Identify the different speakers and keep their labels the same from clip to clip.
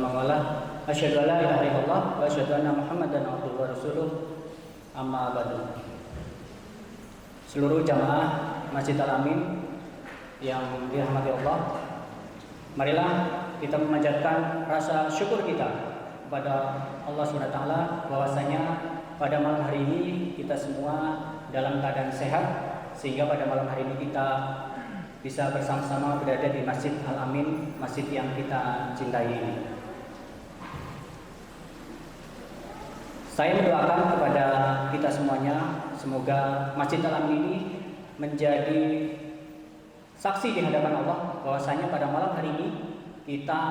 Speaker 1: man walah. Asyhadu an la ilaha illallah wa asyhadu anna Muhammadan abduhu wa rasuluh. Amma ba'du. Seluruh jamaah Masjid Al-Amin yang dirahmati Allah, marilah kita memanjatkan rasa syukur kita kepada Allah SWT bahwasanya pada malam hari ini kita semua dalam keadaan sehat, sehingga pada malam hari ini kita bisa bersama-sama berada di Masjid Al-Amin, masjid yang kita cintai ini. Saya mendoakan kepada kita semuanya, semoga Masjid Al-Amin ini menjadi saksi di hadapan Allah bahwasanya pada malam hari ini kita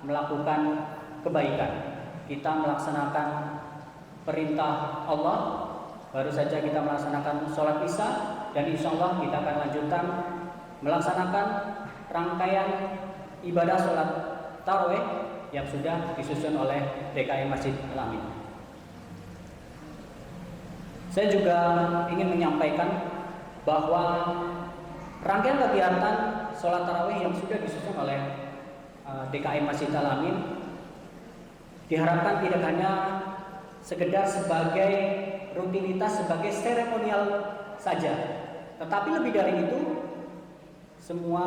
Speaker 1: melakukan kebaikan, kita melaksanakan perintah Allah. Baru saja kita melaksanakan sholat isya, dan insya Allah kita akan lanjutkan melaksanakan rangkaian ibadah sholat tarawih yang sudah disusun oleh DKM Masjid Al-Amin. Saya juga ingin menyampaikan bahwa rangkaian kegiatan sholat tarawih yang sudah disusun oleh DKM Masjid Al-Amin diharapkan tidak hanya sekedar sebagai rutinitas, sebagai seremonial saja, tetapi lebih dari itu semua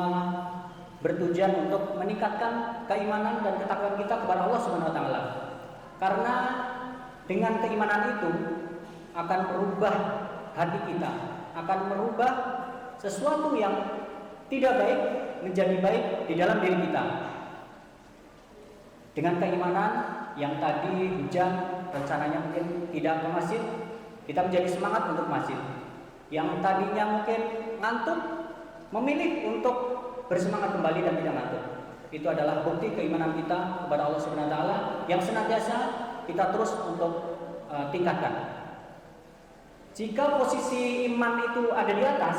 Speaker 1: bertujuan untuk meningkatkan keimanan dan ketakwaan kita kepada Allah Subhanahu wa taala. Karena dengan keimanan itu akan merubah hati kita, akan merubah sesuatu yang tidak baik menjadi baik di dalam diri kita. Dengan keimanan yang tadi hujan rencananya mungkin tidak ke masjid, kita menjadi semangat untuk masjid. Yang tadinya mungkin ngantuk, memilih untuk bersemangat kembali dan tidak ngantuk. Itu adalah bukti keimanan kita kepada Allah Subhanahu wa taala yang senantiasa kita terus untuk tingkatkan. Jika posisi iman itu ada di atas,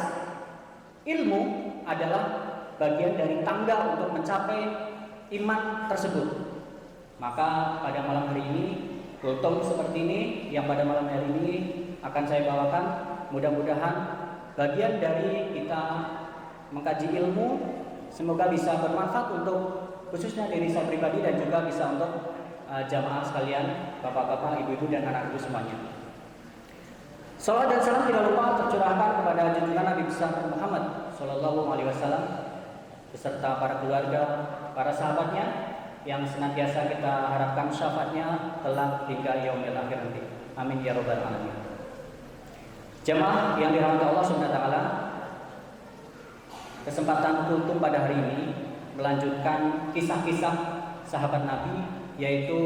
Speaker 1: ilmu adalah bagian dari tangga untuk mencapai iman tersebut. Maka pada malam hari ini, kultum seperti ini yang pada malam hari ini akan saya bawakan, mudah-mudahan bagian dari kita mengkaji ilmu semoga bisa bermanfaat untuk khususnya diri saya pribadi dan juga bisa untuk jamaah sekalian, bapak-bapak, ibu-ibu dan anak-anak semuanya. Salawat dan salam tidak lupa tercurahkan kepada junjungan Nabi besar Muhammad Sallallahu Alaihi Wasallam beserta para keluarga, para sahabatnya yang senantiasa kita harapkan syafaatnya kelak hingga yaumil akhir nanti. Amin ya robbal alamin. Jamaah yang dirahmati Allah Subhanahu wa taala, kesempatan kultum pada hari ini melanjutkan kisah-kisah sahabat Nabi, yaitu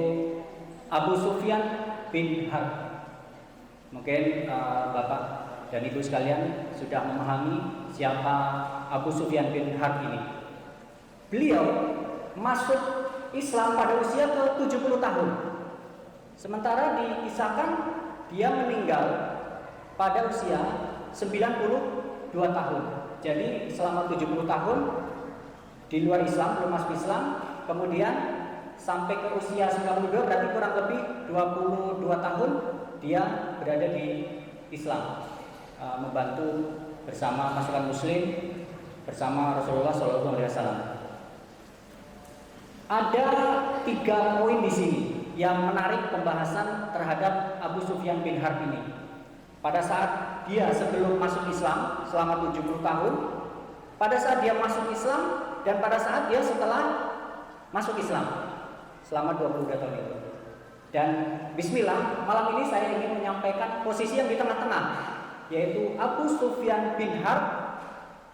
Speaker 1: Abu Sufyan bin Harb. Mungkin Bapak dan Ibu sekalian sudah memahami siapa Abu Sufyan bin Harb ini. Beliau masuk Islam pada usia ke-70 tahun. Sementara dikisahkan dia meninggal pada usia 92 tahun. Jadi selama 70 tahun di luar Islam, belum masuk Islam, kemudian sampai ke usia 92 berarti kurang lebih 22 tahun dia berada di Islam, membantu bersama pasukan Muslim bersama Rasulullah SAW. Ada 3 poin di sini yang menarik pembahasan terhadap Abu Sufyan bin Harb ini. Pada saat dia sebelum masuk Islam selama 70 tahun, pada saat dia masuk Islam, dan pada saat dia setelah masuk Islam selama 22 tahun itu. Dan bismillah, malam ini saya ingin menyampaikan posisi yang di tengah-tengah, yaitu Abu Sufyan bin Harb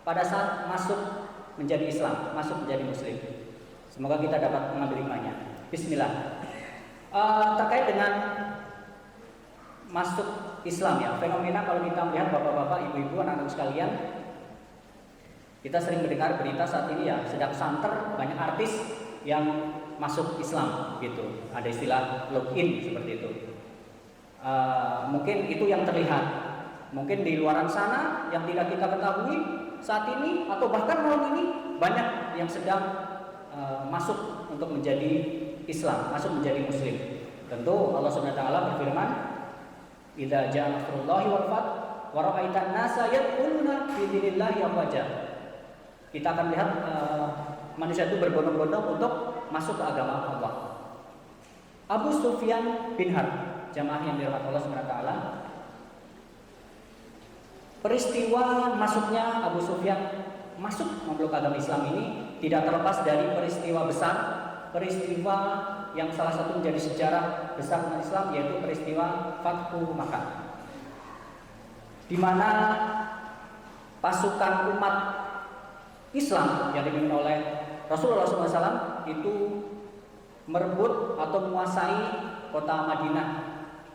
Speaker 1: pada saat masuk menjadi Islam, masuk menjadi Muslim. Semoga kita dapat mengambil hikmahnya. Bismillah. Terkait dengan masuk Islam ya, fenomena kalau kita melihat bapak-bapak, ibu-ibu, anak-anak sekalian, kita sering mendengar berita saat ini ya, sedang santer banyak artis yang masuk Islam gitu. Ada istilah login seperti itu. Mungkin itu yang terlihat. Mungkin di luaran sana yang tidak kita ketahui saat ini atau bahkan malam ini banyak yang sedang masuk untuk menjadi Islam, masuk menjadi Muslim. Tentu Allah Subhanahu wa taala berfirman, "Idza ja'a nasrullahi wal fath wa ra'aitan nasa yadkhuluna fi dinillahi afwaja." Kita akan lihat manusia itu berbondong-bondong untuk masuk ke agama Allah. Abu Sufyan bin Harb, jamaah yang dirahmati Allah Subhanahu wa taala. Peristiwa masuknya Abu Sufyan masuk memeluk agama Islam ini tidak terlepas dari peristiwa besar, peristiwa yang salah satu menjadi sejarah besar umat Islam, yaitu peristiwa Fathu Makkah, di mana pasukan umat Islam yang dipimpin oleh Rasulullah SAW itu merebut atau menguasai kota Madinah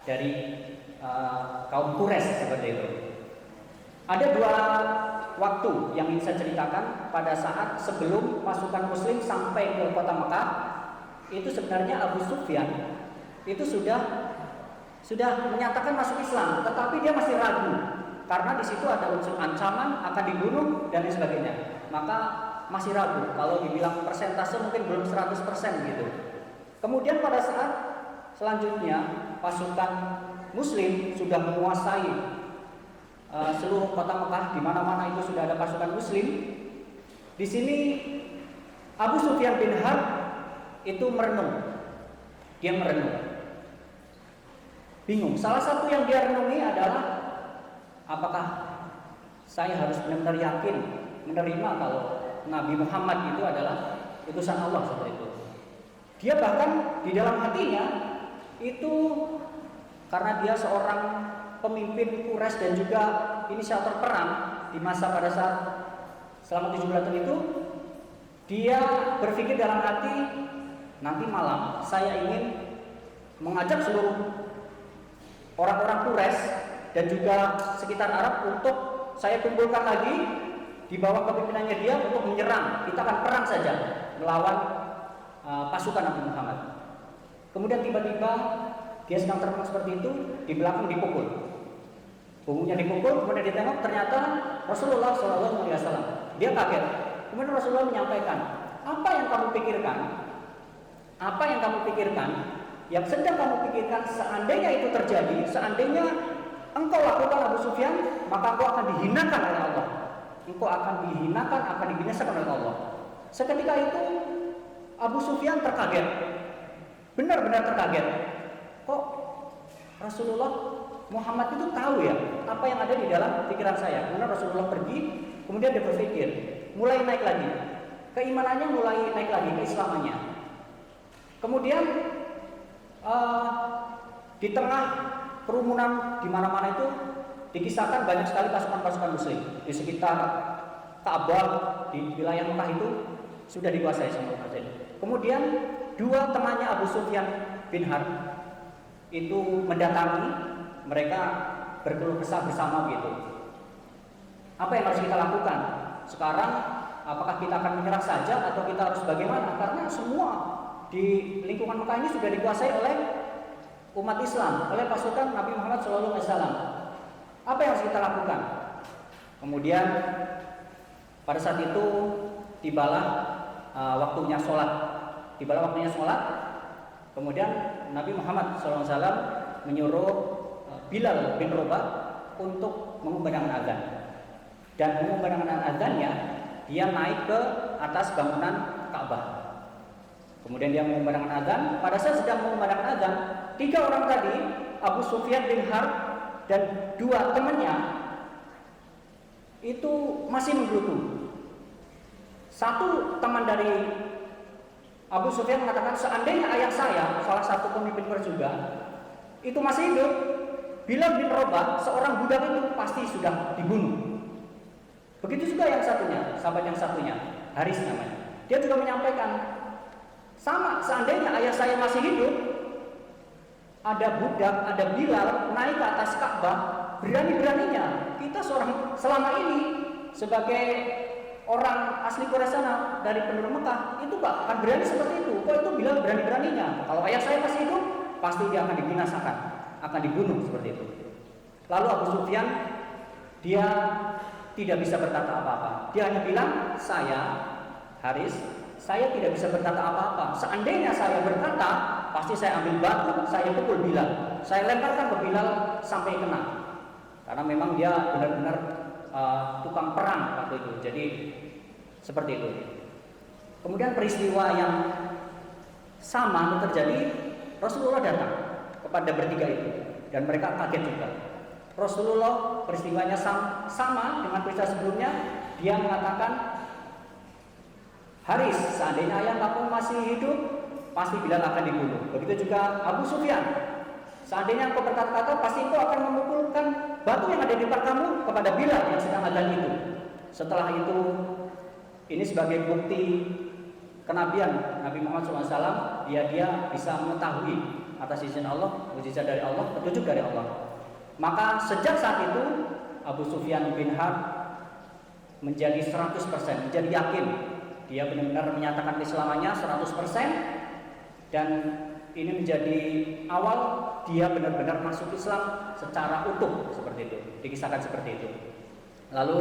Speaker 1: dari kaum Quraisy seperti itu. Ada dua waktu yang ingin saya ceritakan pada saat sebelum pasukan Muslim sampai ke kota Mekah. Itu sebenarnya Abu Sufyan itu sudah menyatakan masuk Islam, tetapi dia masih ragu karena di situ ada unsur ancaman akan dibunuh dan lain sebagainya. Maka masih ragu, kalau dibilang persentase mungkin belum 100% gitu. Kemudian pada saat selanjutnya pasukan Muslim sudah menguasai seluruh kota Mekah, di mana-mana itu sudah ada pasukan Muslim. Di sini Abu Sufyan bin Harb itu merenung. Dia merenung, bingung. Salah satu yang dia renungi adalah, apakah saya harus benar-benar yakin menerima kalau Nabi Muhammad itu adalah utusan Allah seperti itu. Dia bahkan di dalam hatinya itu, karena dia seorang pemimpin Quraisy dan juga inisiator perang di masa pada saat selama 7 bulan itu, dia berpikir dalam hati, nanti malam saya ingin mengajak seluruh orang-orang Quraisy dan juga sekitar Arab untuk saya kumpulkan lagi di bawah kepemimpinannya dia untuk menyerang. Kita akan perang saja melawan pasukan Nabi Muhammad. Kemudian tiba-tiba dia sedang terbang seperti itu, di belakang dipukul. Punggungnya dipukul, kemudian ditengok, ternyata Rasulullah SAW. Dia kaget. Kemudian Rasulullah menyampaikan, apa yang kamu pikirkan? Apa yang kamu pikirkan? Yang sedang kamu pikirkan, seandainya itu terjadi, seandainya engkau lakukan Abu Sufyan, maka engkau akan dihinakan oleh Allah. Engkau akan dihinakan, akan dibinasakan oleh Allah. Seketika itu Abu Sufyan terkaget, benar-benar terkaget. Kok Rasulullah Muhammad itu tahu ya apa yang ada di dalam pikiran saya? Kemudian Rasulullah pergi, kemudian dia berpikir, mulai naik lagi, keimanannya mulai naik lagi, keislamannya. Kemudian di tengah kerumunan di mana-mana itu dikisahkan banyak sekali pasukan-pasukan Muslim di sekitar Ka'bah di wilayah Mekah itu sudah dikuasai sama umat Islam. Kemudian dua temannya Abu Sufyan bin Harb itu mendatangi, mereka berkeluh kesah bersama gitu. Apa yang harus kita lakukan sekarang? Apakah kita akan menyerah saja atau kita harus bagaimana? Karena semua di lingkungan Mekah ini sudah dikuasai oleh umat Islam, oleh pasukan Nabi Muhammad SAW. Apa yang harus kita lakukan? Kemudian pada saat itu tibalah waktunya sholat. Tibalah waktunya sholat. Kemudian Nabi Muhammad SAW menyuruh Bilal bin Rabah untuk mengumandangkan azan. Dan mengumandangkan azannya, dia naik ke atas bangunan Ka'bah. Kemudian dia mengumandangkan azan. Pada saat sedang mengumandangkan azan, 3 orang tadi, Abu Sufyan bin Harb dan 2 temannya itu masih menggerutu. Satu teman dari Abu Sufyan mengatakan, seandainya ayah saya, salah satu pemimpin Quraisy juga, itu masih hidup, Bilal bin Rabah, seorang budak itu pasti sudah dibunuh. Begitu juga yang satunya, sahabat yang satunya, Haris namanya. Dia juga menyampaikan, sama, seandainya ayah saya masih hidup, ada budak, ada Bilal naik ke atas Ka'bah, berani-beraninya kita selama ini sebagai orang asli Quraisy sana dari penduduk Mekah itu gak akan berani seperti itu. Kok itu Bilal berani-beraninya? Kalau ayah saya masih hidup, pasti dia akan dibinasakan, akan dibunuh seperti itu. Lalu Abu Sufyan dia tidak bisa berkata apa-apa. Dia hanya bilang, saya Haris, saya tidak bisa berkata apa-apa. Seandainya saya berkata, pasti saya ambil batu, saya pukul Bilal, saya lemparkan ke Bilal sampai kena. Karena memang dia benar-benar tukang perang waktu itu. Jadi seperti itu. Kemudian peristiwa yang sama terjadi, Rasulullah datang kepada bertiga itu dan mereka kaget juga. Rasulullah peristiwanya sama dengan peristiwa sebelumnya. Dia mengatakan, Haris, seandainya ayah kamu masih hidup, pasti Bilal akan dibunuh. Begitu juga Abu Sufyan, seandainya engkau berkata-kata, pasti engkau akan memukulkan batu yang ada di depan kamu kepada Bilal yang sedang adzan itu. Setelah itu, ini sebagai bukti kenabian Nabi Muhammad SAW, dia bisa mengetahui atas izin Allah, mukjizat dari Allah, petunjuk dari Allah. Maka sejak saat itu Abu Sufyan bin Harb menjadi 100%, menjadi yakin. Dia benar-benar menyatakan keislamannya 100%, dan ini menjadi awal dia benar-benar masuk Islam secara utuh, seperti itu. Dikisahkan seperti itu. Lalu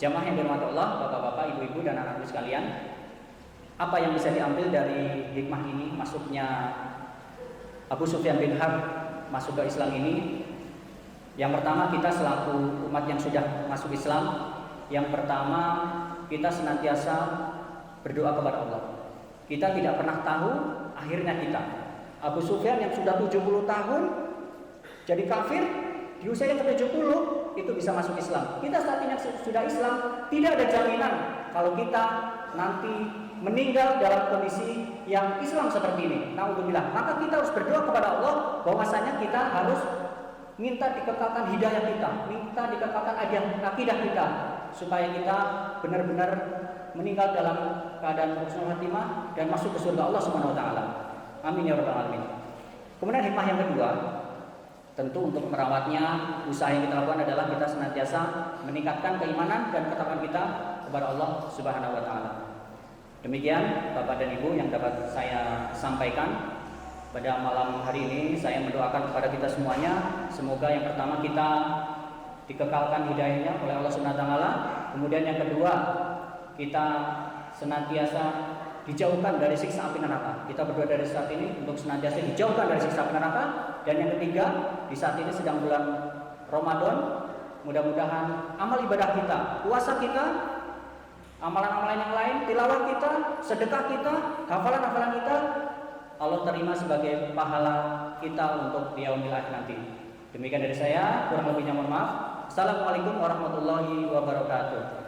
Speaker 1: jamaah yang dirahmati Allah, bapak-bapak, ibu-ibu dan anak-anak sekalian, apa yang bisa diambil dari hikmah ini masuknya Abu Sufyan bin Harb masuk ke Islam ini? Yang pertama, kita selaku umat yang sudah masuk Islam, yang pertama kita senantiasa berdoa kepada Allah. Kita tidak pernah tahu akhirnya kita. Abu Sufyan yang sudah 70 tahun jadi kafir, di usia yang ke-70 itu bisa masuk Islam. Kita saat ini sudah Islam, tidak ada jaminan kalau kita nanti meninggal dalam kondisi yang Islam seperti ini. Naudzubillah. Maka kita harus berdoa kepada Allah bahwasanya kita harus minta dikekalkan hidayah kita, minta dikekalkan akidah kita, supaya kita benar-benar meninggal dalam keadaan husnul khatimah dan masuk ke surga Allah Subhanahu wa taala. Amin ya rabbal alamin. Kemudian hikmah yang kedua, tentu untuk merawatnya, usaha yang kita lakukan adalah kita senantiasa meningkatkan keimanan dan ketakwaan kita kepada Allah Subhanahu wa taala. Demikian Bapak dan Ibu yang dapat saya sampaikan pada malam hari ini. Saya mendoakan kepada kita semuanya, semoga yang pertama kita dikekalkan hidayahnya oleh Allah Subhanahu wa taala. Kemudian yang kedua, kita senantiasa dijauhkan dari siksa api neraka. Kita berdoa dari saat ini untuk senantiasa dijauhkan dari siksa api neraka. Dan yang ketiga, di saat ini sedang bulan Ramadan, mudah-mudahan amal ibadah kita, puasa kita, amalan-amalan yang lain, tilawah kita, sedekah kita, hafalan-hafalan kita, Allah terima sebagai pahala kita untuk yaumil akhir nanti. Demikian dari saya, kurang lebihnya mohon maaf. Assalamualaikum warahmatullahi wabarakatuh.